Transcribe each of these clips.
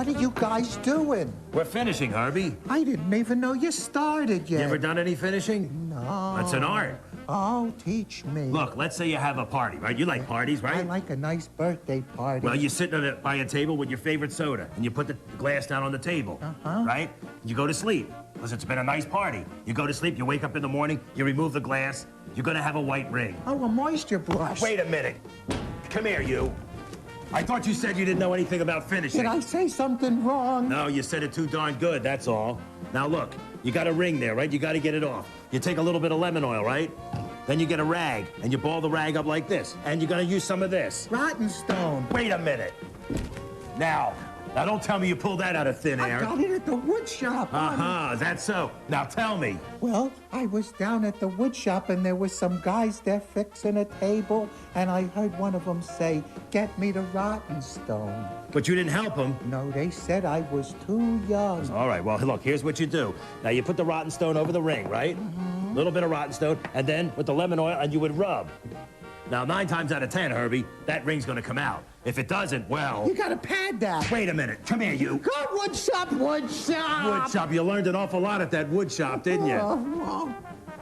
What are you guys doing? We're finishing, Herbie. I didn't even know you started yet. You ever done any finishing? No. That's an art. Oh, teach me. Look, let's say you have a party, right? You like parties, right? I like a nice birthday party. Well, you're sitting by a table with your favorite soda, and you put the glass down on the table, right? You go to sleep, because it's been a nice party. You go to sleep, you wake up in the morning, you remove the glass, you're gonna have a white ring. Oh, a moisture brush. Wait a minute. Come here, you. I thought you said you didn't know anything about finishing. Did I say something wrong? No, you said it too darn good, that's all. Now look, you got a ring there, right? You gotta get it off. You take a little bit of lemon oil, right? Then you get a rag, and you ball the rag up like this. And you're gonna use some of this. Rotten stone. Wait a minute. Now don't tell me you pulled that out of thin air. I got it at the wood shop. Is that so? Now tell me. Well, I was down at the wood shop and there was some guys there fixing a table, and I heard one of them say, "Get me the rotten stone." But you didn't help him. No, they said I was too young. All right, well, look, here's what you do. Now, you put the rotten stone over the ring, right? A little bit of rotten stone, and then with the lemon oil, and you would rub. Now, 9 times out of 10, Herbie, that ring's gonna come out. If it doesn't, well... You gotta pad that. Wait a minute. Come here, you. Go wood shop, wood shop. Wood shop. You learned an awful lot at that wood shop, didn't you?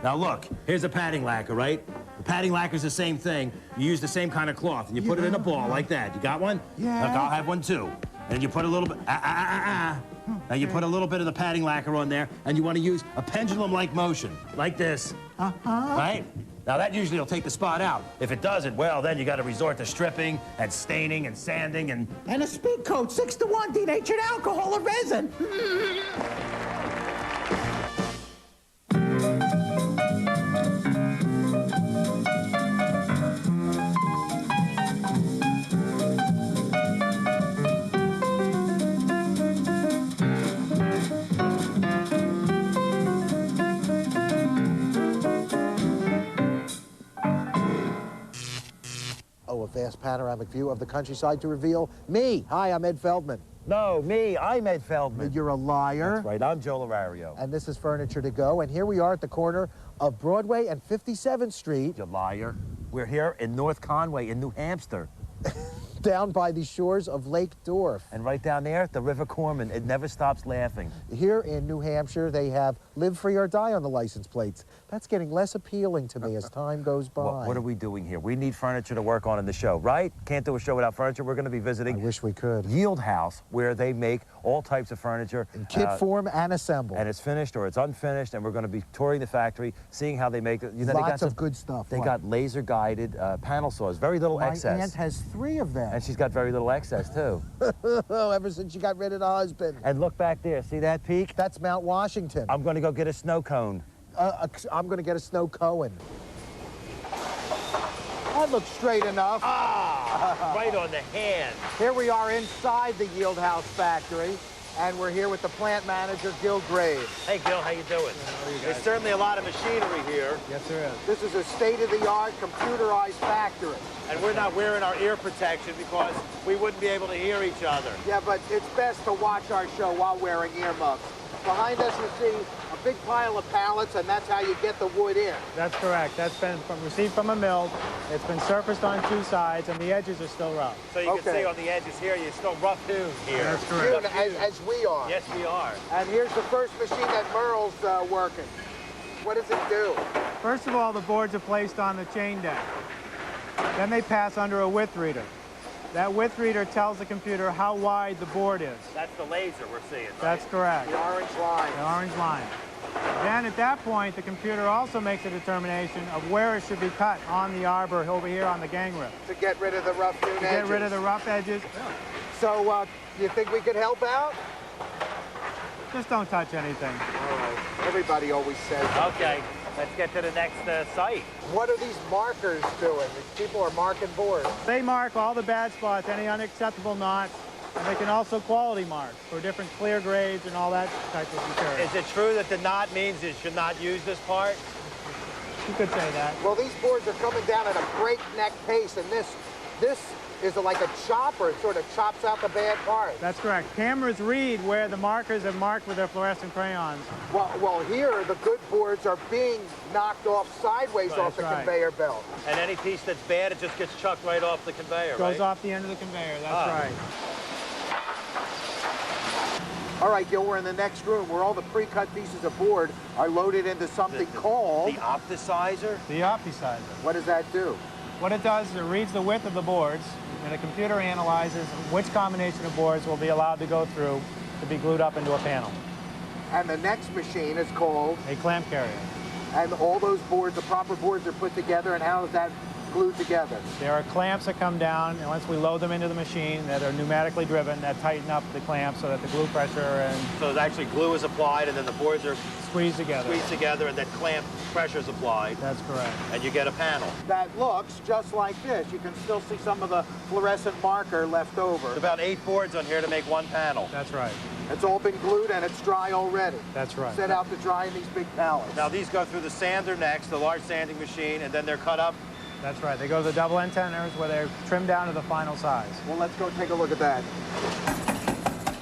Now, look, here's a padding lacquer, right? The padding lacquer's the same thing. You use the same kind of cloth, and you put it in a ball like that. You got one? Yeah. Look, I'll have one, too. And you put a little bit... Now, you put a little bit of the padding lacquer on there, and you want to use a pendulum-like motion, like this. Right? Now, that usually will take the spot out. If it doesn't, well, then you got to resort to stripping and staining and sanding and... And a speed coat, 6-to-1 denatured alcohol or resin. A vast panoramic view of the countryside to reveal me. Hi, I'm Ed Feldman. No, me. I'm Ed Feldman. You're a liar. That's right. I'm Joe Lorario. And this is Furniture to Go. And here we are at the corner of Broadway and 57th Street. You liar. We're here in North Conway in New Hampshire. Down by the shores of Lake Dorf. And right down there, the River Corman. It never stops laughing. Here in New Hampshire, they have live free or die on the license plates. That's getting less appealing to me as time goes by. What are we doing here? We need furniture to work on in the show, right? Can't do a show without furniture. We're going to be visiting... I wish we could. Yield House, where they make all types of furniture. In kit form and assembled. And it's finished or it's unfinished, and we're going to be touring the factory, seeing how they make it. You know, Lots of good stuff. They got laser-guided panel saws, very little excess. My aunt has 3 of them. And she's got very little excess, too. Ever since she got rid of the husband. And look back there. See that peak? That's Mount Washington. I'm going to go get a snow cone. I'm going to get a snow cone. That looks straight enough. Right on the hand. Here we are inside the Yield House factory, and we're here with the plant manager, Gil Graves. Hey, Gil, how you doing? There's certainly a lot of machinery here. Yes, there is. This is a state-of-the-art computerized factory. And we're not wearing our ear protection because we wouldn't be able to hear each other. Yeah, but it's best to watch our show while wearing earmuffs. Behind us, you see a big pile of pallets, and that's how you get the wood in. That's correct. That's been received from a mill. It's been surfaced on 2 sides, and the edges are still rough. So you can see on the edges here, you're still rough hewn here. That's correct. As we are. Yes, we are. And here's the first machine that Merle's working. What does it do? First of all, the boards are placed on the chain deck. Then they pass under a width reader. That width reader tells the computer how wide the board is. That's the laser we're seeing, right? That's correct. The orange line. The orange line. Then at that point, the computer also makes a determination of where it should be cut on the arbor over here on the gang rail. To get rid of the rough hewn edges. To get rid of the rough edges. So, you think we could help out? Just don't touch anything. All right. Everybody always says that. Okay. Let's get to the next site. What are these markers doing? These people are marking boards. They mark all the bad spots, any unacceptable knots, and they can also quality mark for different clear grades and all that type of material. Is it true that the knot means you should not use this part? You could say that. Well, these boards are coming down at a breakneck pace, and this is like a chopper. It sort of chops out the bad parts. That's correct. Cameras read where the markers have marked with their fluorescent crayons. Well, here the good boards are being knocked off sideways off the conveyor belt. And any piece that's bad, it just gets chucked right off the conveyor, Goes off the end of the conveyor, that's right. All right, Gil, we're in the next room where all the pre-cut pieces of board are loaded into something called... The opticizer? The opticizer. What does that do? What it does is it reads the width of the boards, and the computer analyzes which combination of boards will be allowed to go through to be glued up into a panel. And the next machine is called... A clamp carrier. And all those boards, the proper boards, are put together, and how is that glued together? There are clamps that come down, and once we load them into the machine that are pneumatically driven, that tighten up the clamp so that the glue pressure and So actually glue is applied, and then the boards are squeeze together. squeezed together, and then clamp pressure is applied, That's correct. and you get a panel. That looks just like this. You can still see some of the fluorescent marker left over. There's about 8 boards on here to make one panel. That's right. It's all been glued and it's dry already. That's right. Set out to dry in these big pallets. Now these go through the sander next, the large sanding machine, and then they're cut up. That's right. They go to the double end tenders where they're trimmed down to the final size. Well, let's go take a look at that.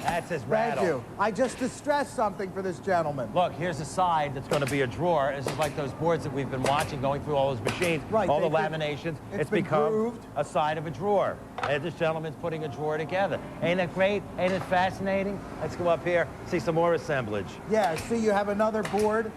That's his rattle. Thank you. I just distressed something for this gentleman. Look, here's a side that's going to be a drawer. This is like those boards that we've been watching going through all those machines. Right, all the they've been- laminations. it's It's been become grooved. a side of a drawer. And this gentleman's putting a drawer together. Ain't it great? Ain't it fascinating? Let's go up here, see some more assemblage. Yeah, see, you have another board,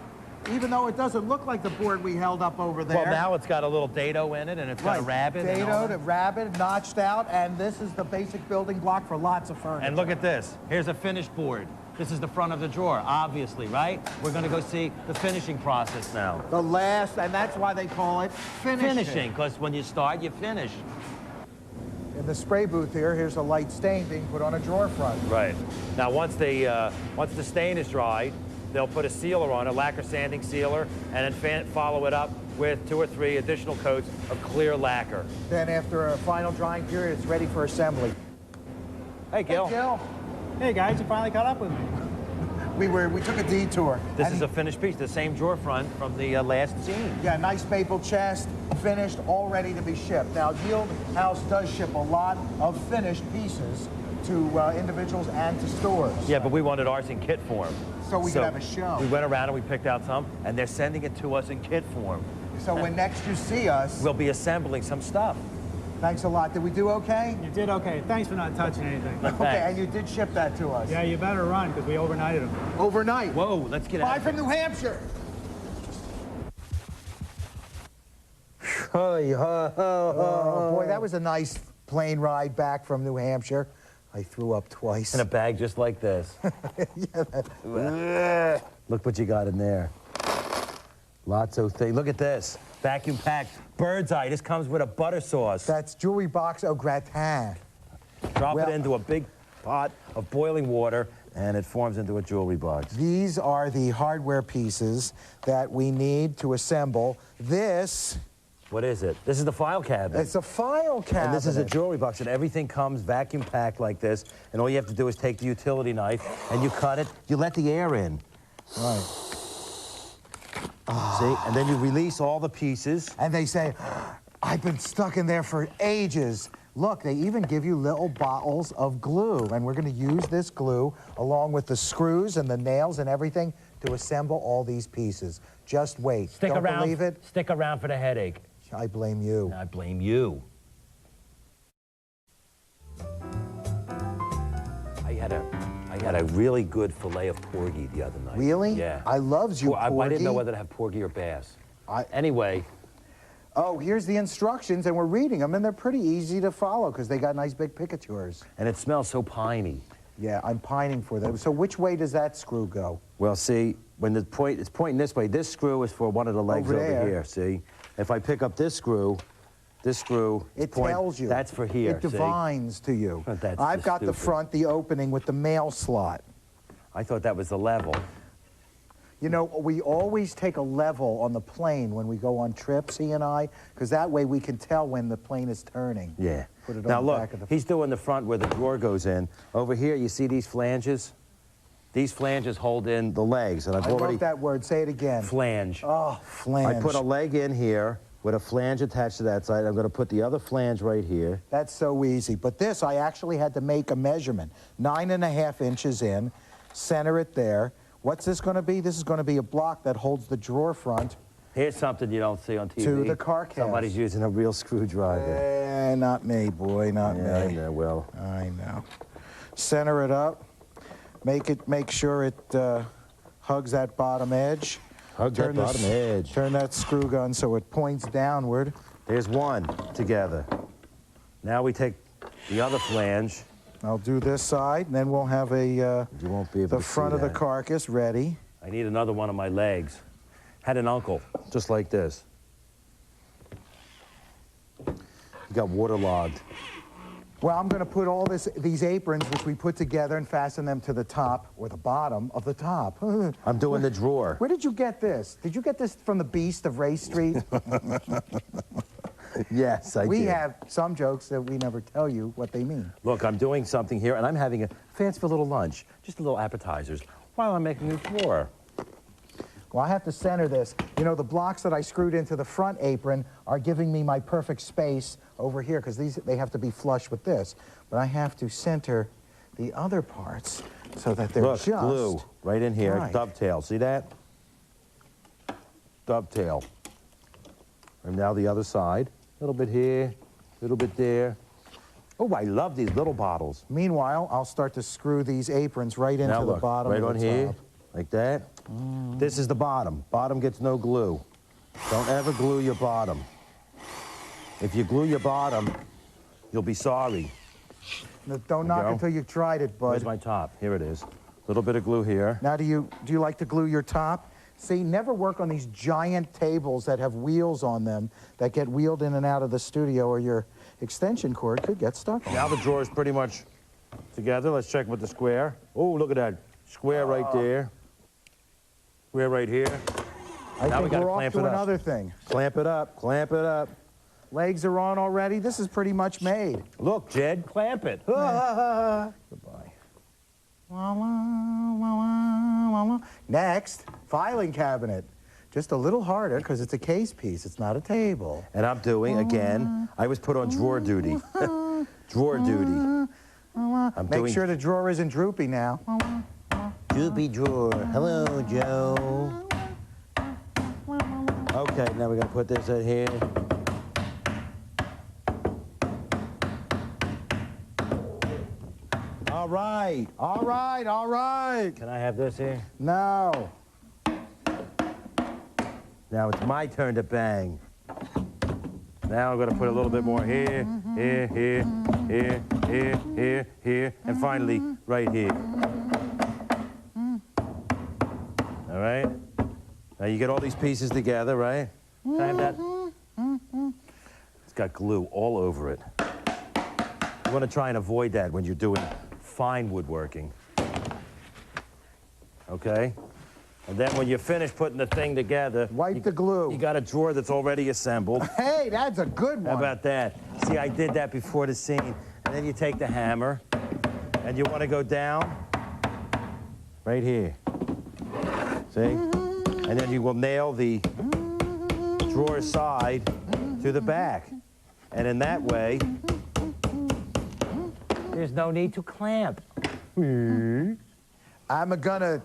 even though it doesn't look like the board we held up over there. Well, now it's got a little dado in it, and it's got a rabbit. and all Dado, that. the rabbit, notched out, and this is the basic building block for lots of furniture. And look at this. Here's a finished board. This is the front of the drawer, obviously, right? We're going to go see the finishing process now. The last, and that's why they call it Finishing, because when you start, you finish. In the spray booth here, here's a light stain being put on a drawer front. Right. Now, once the stain is dried, they'll put a sealer on, a lacquer sanding sealer, and then follow it up with 2 or 3 additional coats of clear lacquer. Then after a final drying period, it's ready for assembly. Hey, Gil. Gil, Hey guys, you finally caught up with me. we took a detour. This and is a finished piece, the same drawer front from the last scene. Yeah, nice maple chest, finished, all ready to be shipped. Now, Yield House does ship a lot of finished pieces to individuals and to stores. Yeah, but we wanted ours in kit form. So we could have a show. We went around and we picked out some, and they're sending it to us in kit form. So when next you see us, We'll be assembling some stuff. thanks a lot. Did we do okay? You did okay. Thanks for not touching anything. Okay, and you did ship that to us. Yeah, you better run because we overnighted them. Overnight. Whoa, let's get out. Bye from New Hampshire. Oh, boy, that was a nice plane ride back from New Hampshire. I threw up twice. In a bag just like this. Look what you got in there. Lots of things. Look at this. Vacuum packed. Bird's eye. This comes with a butter sauce. That's jewelry box au gratin. Drop well- it into a big pot of boiling water, and it forms into a jewelry box. These are the hardware pieces that we need to assemble. This, What is it? This is the file cabinet. it's a file cabinet. And this is a jewelry box, and everything comes vacuum packed like this, and all you have to do is take the utility knife, and you cut it, you let the air in. Right. See? And then you release all the pieces. And they say, I've been stuck in there for ages. Look, they even give you little bottles of glue, and we're going to use this glue along with the screws and the nails and everything to assemble all these pieces. Just wait. Stick Don't around. believe it? Stick around for the headache. I blame you. I blame you. I had a really good fillet of porgy the other night. Really? Yeah. I loves you, I didn't know porgy. whether to have porgy or bass. I- Anyway, Oh, here's the instructions, and we're reading them, and they're pretty easy to follow because they got nice big picatures. and it smells so piney. Yeah, I'm pining for them. So which way does that screw go? Well, see, when it's pointing this way, this screw is for one of the legs Over over there. here, see? If I pick up this screw It point- tells you. That's for here, It see? divines to you. That's I've just got the stupid. front, the opening with the mail slot. I thought that was the level. You know, we always take a level on the plane when we go on trips, he and I, because that way we can tell when the plane is turning. Yeah. Put it Now on the look, back of the... he's doing the front where the drawer goes in. Over here, you see these flanges? These flanges hold in the legs, and I've I already... wrote that word. Say it again. Flange. Oh, flange. I put a leg in here with a flange attached to that side. I'm going to put the other flange right here. That's so easy. But this, I actually had to make a measurement. 9.5 inches in, center it there. What's this going to be? This is going to be a block that holds the drawer front. Here's something you don't see on TV. To the carcass. Somebody's using a real screwdriver. Not me, boy, not Yeah, I me. know, well. I know. Center it up. Make sure it hugs that bottom edge. Hug that bottom edge. Turn that screw gun so it points downward. There's one together. Now we take the other flange. I'll do this side, and then we'll have You won't be able the to front see of the that. carcass ready. I need another one of my legs. Had an uncle, just like this. He got waterlogged. Well, I'm going to put all these aprons, which we put together, and fasten them to the top or the bottom of the top. I'm doing the drawer. Where did you get this? Did you get this from the Beast of Ray Street? Yes, I We did. have some jokes that we never tell you what they mean. Look, I'm doing something here, and I'm having a fanciful little lunch, just a little appetizers, while I'm making a drawer. Well, I have to center this. You know, the blocks that I screwed into the front apron are giving me my perfect space over here, because they have to be flush with this. But I have to center the other parts so that they're Look, just... glue right in here, right. dovetail. See that? Dovetail. And now the other side. A little bit here, a little bit there. Oh, I love these little bottles. Meanwhile, I'll start to screw these aprons right into Now the look, bottom right of on the here, top. like that. This is the bottom. Bottom gets no glue. Don't ever glue your bottom. If you glue your bottom, you'll be sorry. Now, don't knock go. until you've tried it, bud. Where's my top? Here it is. Little bit of glue here. Now, do you like to glue your top? See, never work on these giant tables that have wheels on them that get wheeled in and out of the studio, or your extension cord could get stuck on. Now the drawer is pretty much together. Let's check with the square. Oh, look at that. Square right there. Square right here. I Now we think gotta we're off clamp to it up. another thing. Clamp it up. Clamp it up. Legs are on already. This is pretty much made. Look, Jed, clamp it. Goodbye. Next, filing cabinet. Just a little harder because it's a case piece. It's not a table. And I'm doing, again, I was put on drawer duty. Drawer duty. Make sure the drawer isn't droopy now. Droopy drawer. Hello, Joe. Okay, now we're going to put this in here. All right, all right, all right. Can I have this here? No. Now it's my turn to bang. Now I'm going to put a little bit more here, here, here, here, here, here, here, and finally right here. All right? Now you get all these pieces together, right? Can I have that? It's got glue all over it. You want to try and avoid that when you're doing fine woodworking. Okay? And then when you finish putting the thing together, Wipe the glue. you got a drawer that's already assembled. Hey, that's a good one. How about that? See, I did that before the scene. And then you take the hammer, and you want to go down right here. See? And then you will nail the drawer side to the back. And in that way, there's no need to clamp. I'm gonna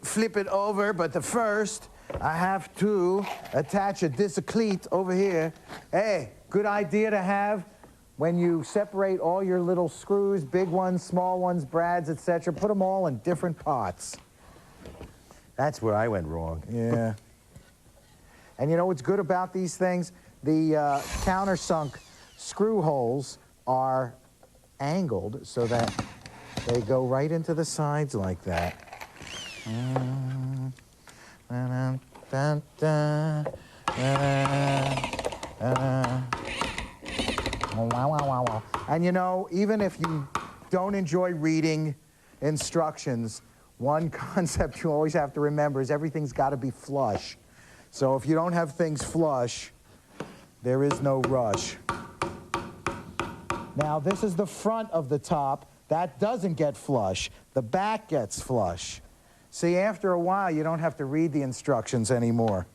flip it over, but first, I have to attach a discleat over here. Hey, good idea to have when you separate all your little screws, big ones, small ones, brads, etc. Put them all in different pots. That's where I went wrong. Yeah. And you know what's good about these things? The countersunk screw holes are angled so that they go right into the sides like that. And you know, even if you don't enjoy reading instructions, one concept you always have to remember is everything's got to be flush. So if you don't have things flush, there is no rush. Now, this is the front of the top. That doesn't get flush. The back gets flush. See, after a while, you don't have to read the instructions anymore.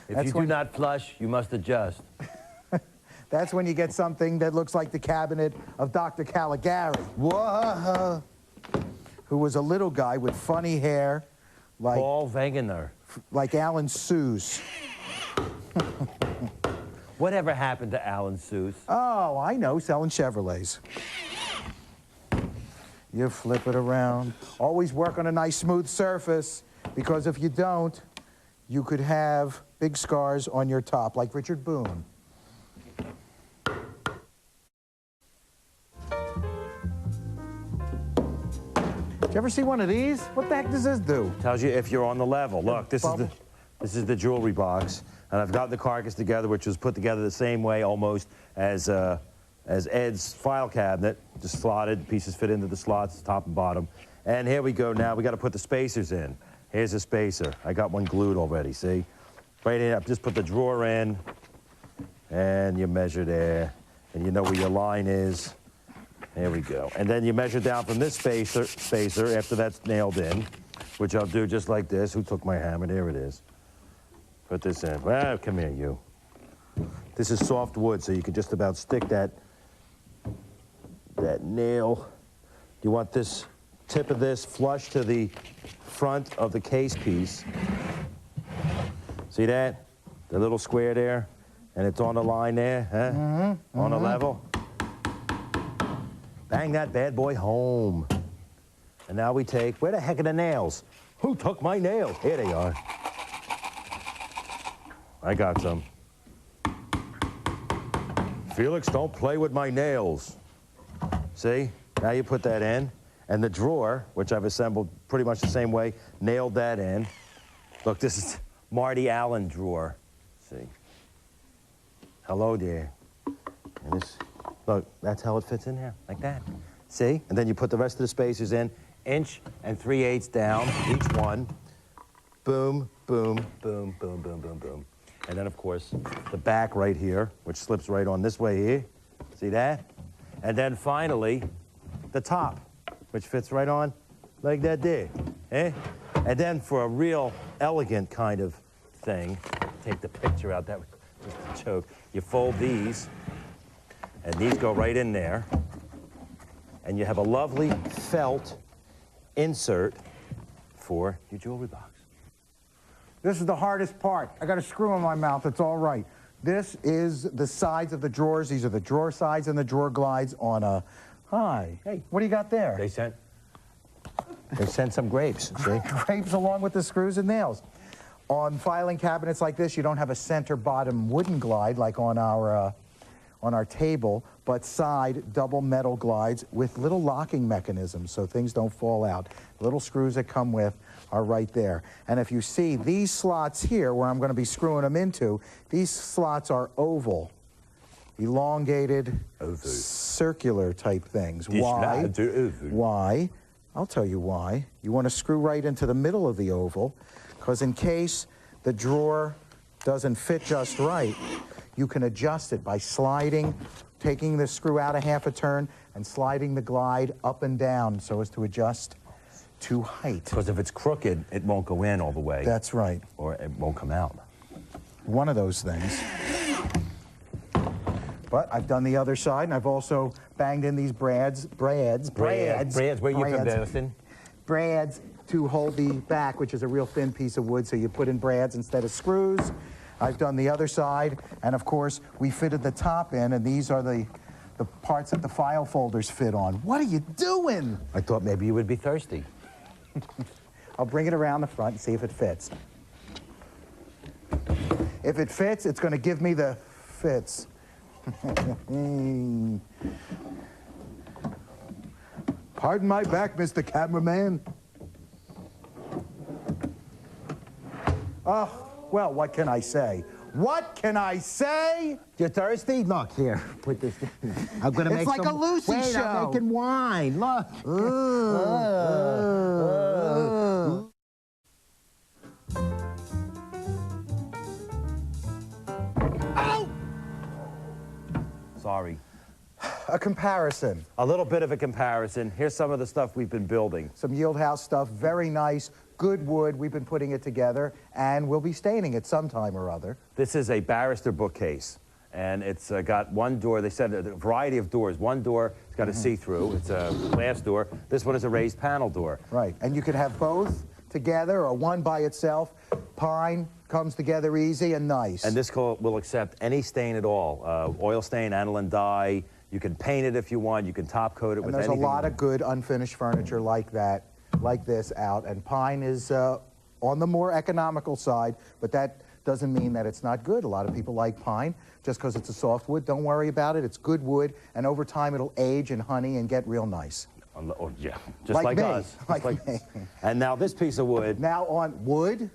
If you do not flush, you must adjust. That's when you get something that looks like the cabinet of Dr. Caligari. Whoa! Who was a little guy with funny hair, like Paul Wegener. like Alan Seuss. Whatever happened to Alan Seuss? Oh, I know, selling Chevrolets. You flip it around. Always work on a nice smooth surface, because if you don't, you could have big scars on your top, like Richard Boone. Did you ever see one of these? What the heck does this do? Tells you if you're on the level. Look, this is the jewelry box, and I've got the carcass together, which was put together the same way almost as Ed's file cabinet, just slotted. Pieces fit into the slots, top and bottom. And here we go. Now we got to put the spacers in. Here's a spacer. I got one glued already. See, right in. Just put the drawer in, and you measure there, and you know where your line is. There we go. And then you measure down from this spacer after that's nailed in, which I'll do just like this. Who took my hammer? There it is. Put this in. Well, come here, you. This is soft wood, so you can just about stick that nail. You want this tip of this flush to the front of the case piece. See that? The little square there? And it's on the line there, huh? On a level. Bang that bad boy home. And now we take, where the heck are the nails? Who took my nails? Here they are. I got some. Felix, don't play with my nails. See? Now you put that in. And the drawer, which I've assembled pretty much the same way, nailed that in. Look, this is Marty Allen drawer. See? Hello there. And this, look, that's how it fits in there, like that. See? And then you put the rest of the spacers in, 1 3/8 down, each one. Boom, boom, boom, boom, boom, boom, boom. And then, of course, the back right here, which slips right on this way here. See that? And then finally, the top, which fits right on like that there. Eh? And then for a real elegant kind of thing, take the picture out, that was just a joke. You fold these, and these go right in there. And you have a lovely felt insert for your jewelry box. This is the hardest part. I got a screw in my mouth. It's all right. This is the sides of the drawers. These are the drawer sides and the drawer glides on a... Hi. Hey, what do you got there? They sent some grapes, see? Grapes along with the screws and nails. On filing cabinets like this, you don't have a center bottom wooden glide like on our table, but side double metal glides with little locking mechanisms so things don't fall out. Little screws that come with are right there. And if you see these slots here where I'm going to be screwing them into, these slots are oval, elongated, circular type things. Why? Why? I'll tell you why. You want to screw right into the middle of the oval, because in case the drawer doesn't fit just right, you can adjust it by sliding, taking the screw out a half a turn, and sliding the glide up and down so as to adjust to height. Because if it's crooked, it won't go in all the way. That's right. Or it won't come out. One of those things. But I've done the other side, and I've also banged in these brads. Brads, where you from, Dustin? Brads to hold the back, which is a real thin piece of wood, so you put in brads instead of screws. I've done the other side, and of course, we fitted the top in, and these are the parts that the file folders fit on. What are you doing? I thought maybe you would be thirsty. I'll bring it around the front and see if it fits. If it fits, it's going to give me the fits. Pardon my back, Mr. Cameraman. Oh, well, what can I say? What can I say? You're thirsty? Look, here, put this in. I'm gonna make like some... a Lucy Wait, show. I'm making wine, look. Ow! Sorry. A comparison. A little bit of a comparison. Here's some of the stuff we've been building. Some Yield House stuff, very nice, good wood. We've been putting it together, and we'll be staining it sometime or other. This is a barrister bookcase, and it's got one door. They said a variety of doors. One door, it's got a see-through. It's a glass door. This one is a raised panel door. Right, and you could have both together or one by itself. Pine comes together easy and nice. And this will accept any stain at all. Oil stain, aniline dye, You can paint it if you want. You can top coat it And with there's anything. a lot of good unfinished furniture like that, like this out. And pine is on the more economical side, but that doesn't mean that it's not good. A lot of people like pine just because it's a soft wood. Don't worry about it. It's good wood, and over time it'll age in honey and get real nice. Oh, yeah, just Like like me. us. Just Like me. And now this piece of wood, Now on wood,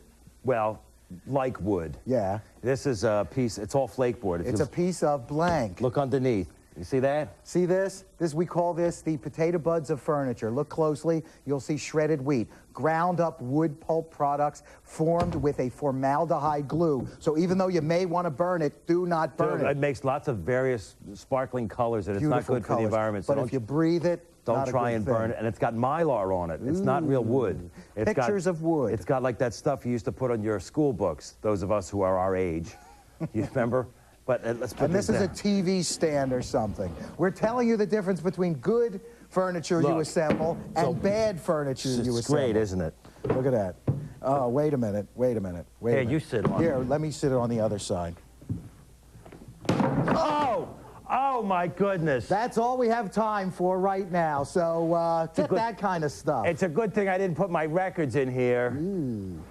well, like wood. yeah, This is a piece, it's all flake board. If it's you a piece of blank. look underneath. You see that? See this? We call this the potato buds of furniture. Look closely, you'll see shredded wheat. Ground up wood pulp products formed with a formaldehyde glue. So even though you may want to burn it, do not burn It it. makes lots of various sparkling colors, and it's not Beautiful good for the colors. environment. So But if you breathe it, don't not a try good and burn thing. it. And it's got mylar on it. It's not real wood. It's Pictures of wood. It's got like that stuff you used to put on your school books, those of us who are our age. You remember? But let's put And this is a down. TV stand or something. We're telling you the difference between good furniture you Look, assemble and so bad furniture you It's assemble. great, isn't it? Look at that. Oh, wait a minute. Wait a minute. Wait a Here, minute. you sit on it. Here, let me sit on the other side. Oh! Oh, my goodness. That's all we have time for right now. So get good- that kind of stuff. It's a good thing I didn't put my records in here.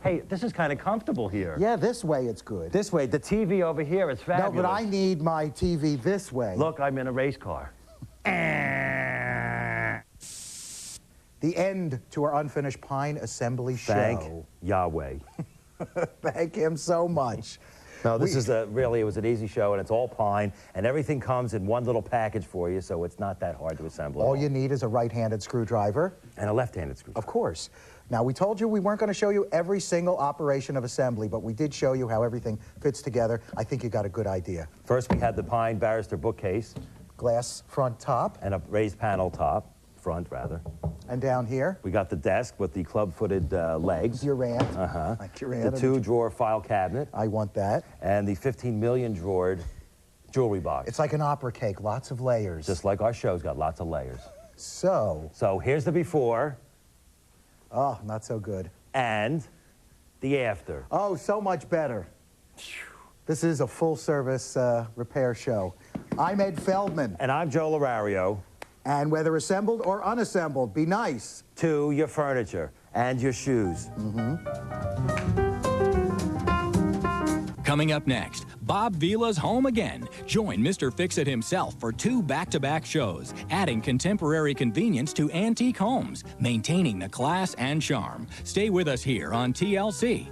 Hey, this is kind of comfortable here. Yeah, this way it's good. This way, the TV over here is No, fabulous. but I need my TV this way. Look, I'm in a race car. The end to our unfinished pine assembly Thank show. Yahweh. Thank him so much. No, this We- is really, it was an easy show, and it's all pine, and everything comes in one little package for you, so it's not that hard to assemble. All you need is a right-handed screwdriver. And a left-handed screwdriver. Of course. Now, we told you we weren't going to show you every single operation of assembly, but we did show you how everything fits together. I think you got a good idea. First, we had the pine barrister bookcase, Glass front top, and a raised panel top, front rather. and down here, We got the desk with the club-footed legs. your aunt. Uh-huh. Like your The aunt. two-drawer file cabinet, I want that. and the 15 million drawered jewelry box. It's like an opera cake, lots of layers. Just like our show's got lots of layers. So, So here's the before oh, not so good. and the after. Oh, so much better. This is a full-service repair show. I'm Ed Feldman, And I'm Joe Lorario. and whether assembled or unassembled, be nice. To your furniture and your shoes. Coming up next, Bob Vila's home again. Join Mr. Fix-It himself for 2 back-to-back shows, adding contemporary convenience to antique homes, maintaining the class and charm. Stay with us here on TLC.